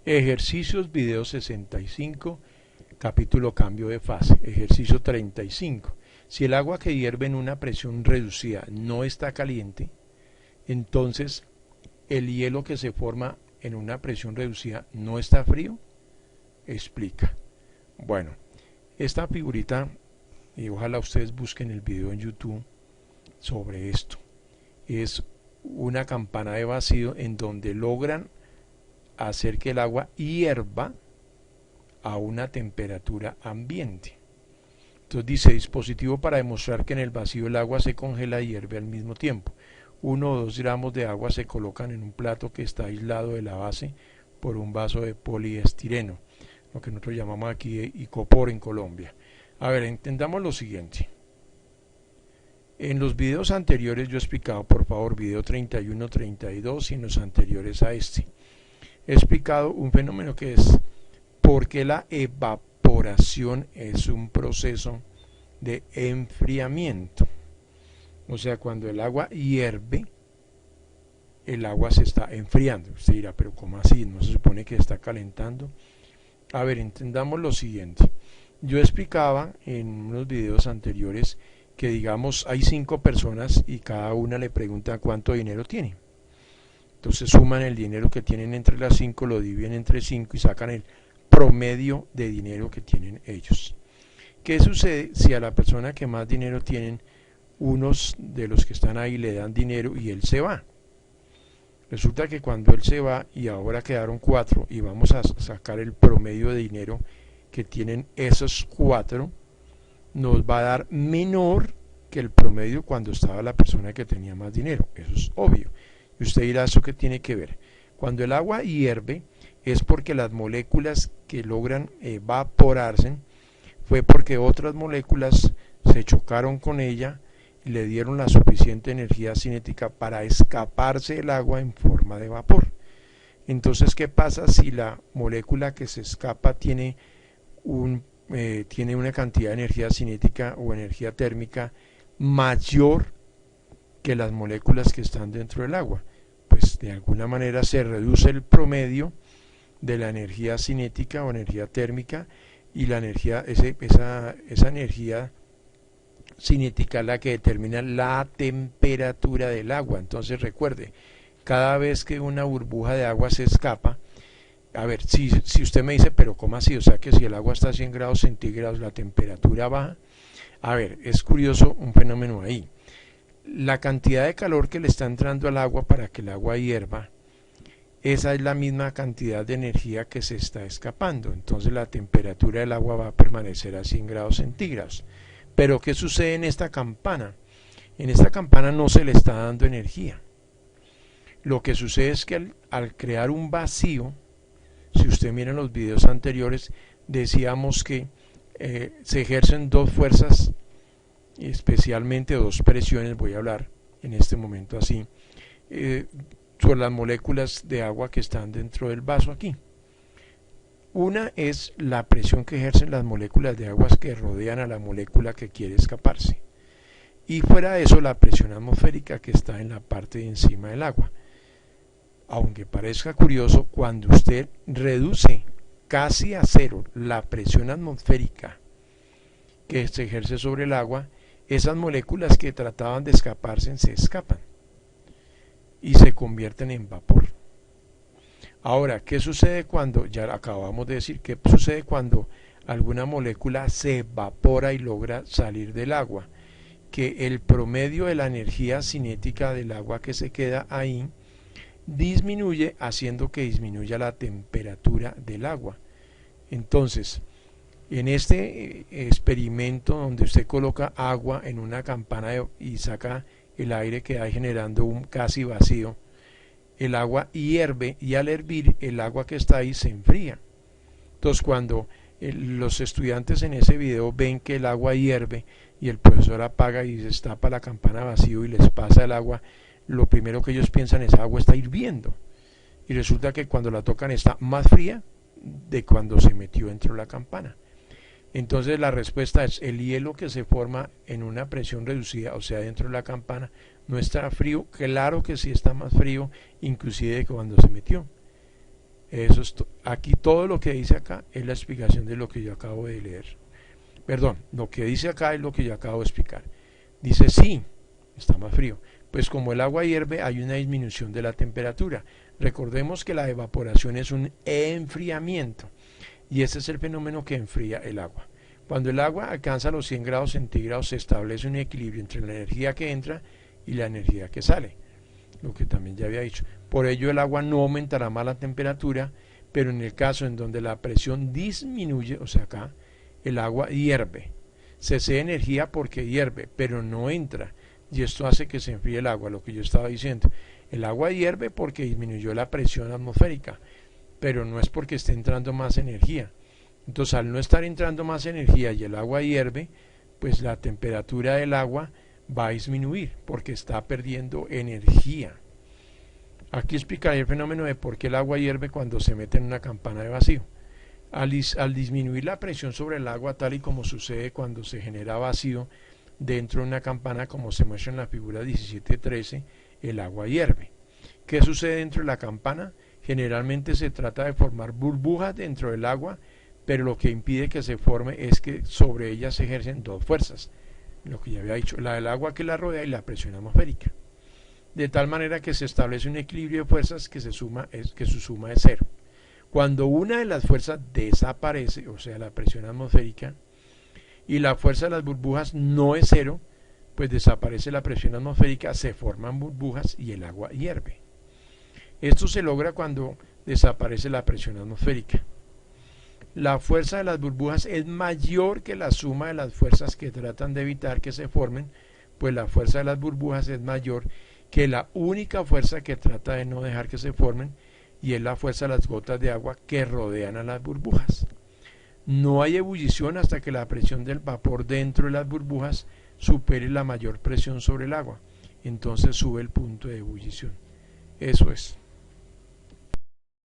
Ejercicios video 65, capítulo cambio de fase. Ejercicio 35. Si el agua que hierve en una presión reducida no está caliente, entonces el hielo que se forma en una presión reducida no está frío. Explica. Bueno, esta figurita, y ojalá ustedes busquen el video en YouTube sobre esto, es una campana de vacío en donde logran hacer que el agua hierva a una temperatura ambiente. Entonces dice: dispositivo para demostrar que en el vacío el agua se congela y hierve al mismo tiempo. 1 o 2 gramos de agua se colocan en un plato que está aislado de la base por un vaso de poliestireno, lo que nosotros llamamos aquí icopor en Colombia. A ver, entendamos lo siguiente. En los videos anteriores yo he explicado, por favor, video 31, 32 y en los anteriores a este, he explicado un fenómeno que es por qué la evaporación es un proceso de enfriamiento. O sea, cuando el agua hierve, el agua se está enfriando. Usted dirá, pero ¿cómo así? ¿No se supone que está calentando? A ver, entendamos lo siguiente. Yo explicaba en unos videos anteriores que, digamos, hay 5 personas y cada una le pregunta cuánto dinero tiene. Entonces suman el dinero que tienen entre las 5, lo dividen entre 5 y sacan el promedio de dinero que tienen ellos. ¿Qué sucede si a la persona que más dinero tienen, unos de los que están ahí le dan dinero y él se va? Resulta que cuando él se va y ahora quedaron 4 y vamos a sacar el promedio de dinero que tienen esos 4, nos va a dar menor que el promedio cuando estaba la persona que tenía más dinero. Eso es obvio. Y usted dirá, ¿eso qué tiene que ver? Cuando el agua hierve es porque las moléculas que logran evaporarse fue porque otras moléculas se chocaron con ella y le dieron la suficiente energía cinética para escaparse del agua en forma de vapor. Entonces, ¿qué pasa si la molécula que se escapa tiene una cantidad de energía cinética o energía térmica mayor que las moléculas que están dentro del agua? Pues de alguna manera se reduce el promedio de la energía cinética o energía térmica, y la energía, esa energía cinética es la que determina la temperatura del agua. Entonces recuerde, cada vez que una burbuja de agua se escapa, a ver, si usted me dice, pero ¿cómo así? O sea que si el agua está a 100 grados centígrados, la temperatura baja. A ver, es curioso un fenómeno ahí. La cantidad de calor que le está entrando al agua para que el agua hierva, esa es la misma cantidad de energía que se está escapando. Entonces la temperatura del agua va a permanecer a 100 grados centígrados. Pero ¿qué sucede en esta campana? En esta campana no se le está dando energía. Lo que sucede es que al crear un vacío, si usted mira en los videos anteriores, decíamos que se ejercen 2 fuerzas, especialmente 2 presiones, voy a hablar en este momento así, sobre las moléculas de agua que están dentro del vaso aquí. Una es la presión que ejercen las moléculas de agua que rodean a la molécula que quiere escaparse. Y fuera de eso, la presión atmosférica que está en la parte de encima del agua. Aunque parezca curioso, cuando usted reduce casi a 0 la presión atmosférica que se ejerce sobre el agua, esas moléculas que trataban de escaparse se escapan y se convierten en vapor. Ahora, ¿qué sucede cuando, ya acabamos de decir, qué sucede cuando alguna molécula se evapora y logra salir del agua? Que el promedio de la energía cinética del agua que se queda ahí disminuye, haciendo que disminuya la temperatura del agua. Entonces, en este experimento donde usted coloca agua en una campana y saca el aire que hay generando un casi vacío, el agua hierve y al hervir el agua que está ahí se enfría. Entonces cuando los estudiantes en ese video ven que el agua hierve y el profesor apaga y destapa la campana vacío y les pasa el agua, lo primero que ellos piensan es: agua está hirviendo, y resulta que cuando la tocan está más fría de cuando se metió dentro de la campana. Entonces la respuesta es: el hielo que se forma en una presión reducida, o sea dentro de la campana, no está frío. Claro que sí está más frío, inclusive de cuando se metió. Eso es aquí todo lo que dice acá es la explicación de lo que yo acabo de leer. Perdón, lo que dice acá es lo que yo acabo de explicar. Dice sí, está más frío. Pues como el agua hierve hay una disminución de la temperatura. Recordemos que la evaporación es un enfriamiento y ese es el fenómeno que enfría el agua. Cuando el agua alcanza los 100 grados centígrados se establece un equilibrio entre la energía que entra y la energía que sale, lo que también ya había dicho. Por ello el agua no aumentará más la temperatura, pero en el caso en donde la presión disminuye, o sea acá, el agua hierve. Se cede energía porque hierve, pero no entra, y esto hace que se enfríe el agua, lo que yo estaba diciendo. El agua hierve porque disminuyó la presión atmosférica, pero no es porque esté entrando más energía. Entonces, al no estar entrando más energía y el agua hierve, pues la temperatura del agua va a disminuir porque está perdiendo energía. Aquí explicaré el fenómeno de por qué el agua hierve cuando se mete en una campana de vacío. Al disminuir la presión sobre el agua, tal y como sucede cuando se genera vacío dentro de una campana, como se muestra en la figura 17-13, el agua hierve. ¿Qué sucede dentro de la campana? Generalmente se trata de formar burbujas dentro del agua, pero lo que impide que se forme es que sobre ella se ejercen dos fuerzas, lo que ya había dicho, la del agua que la rodea y la presión atmosférica, de tal manera que se establece un equilibrio de fuerzas que su suma es cero. Cuando una de las fuerzas desaparece, o sea la presión atmosférica, y la fuerza de las burbujas no es cero, pues desaparece la presión atmosférica, se forman burbujas y el agua hierve. Esto se logra cuando desaparece la presión atmosférica. La fuerza de las burbujas es mayor que la suma de las fuerzas que tratan de evitar que se formen, pues la fuerza de las burbujas es mayor que la única fuerza que trata de no dejar que se formen, y es la fuerza de las gotas de agua que rodean a las burbujas. No hay ebullición hasta que la presión del vapor dentro de las burbujas supere la mayor presión sobre el agua. Entonces sube el punto de ebullición. Eso es.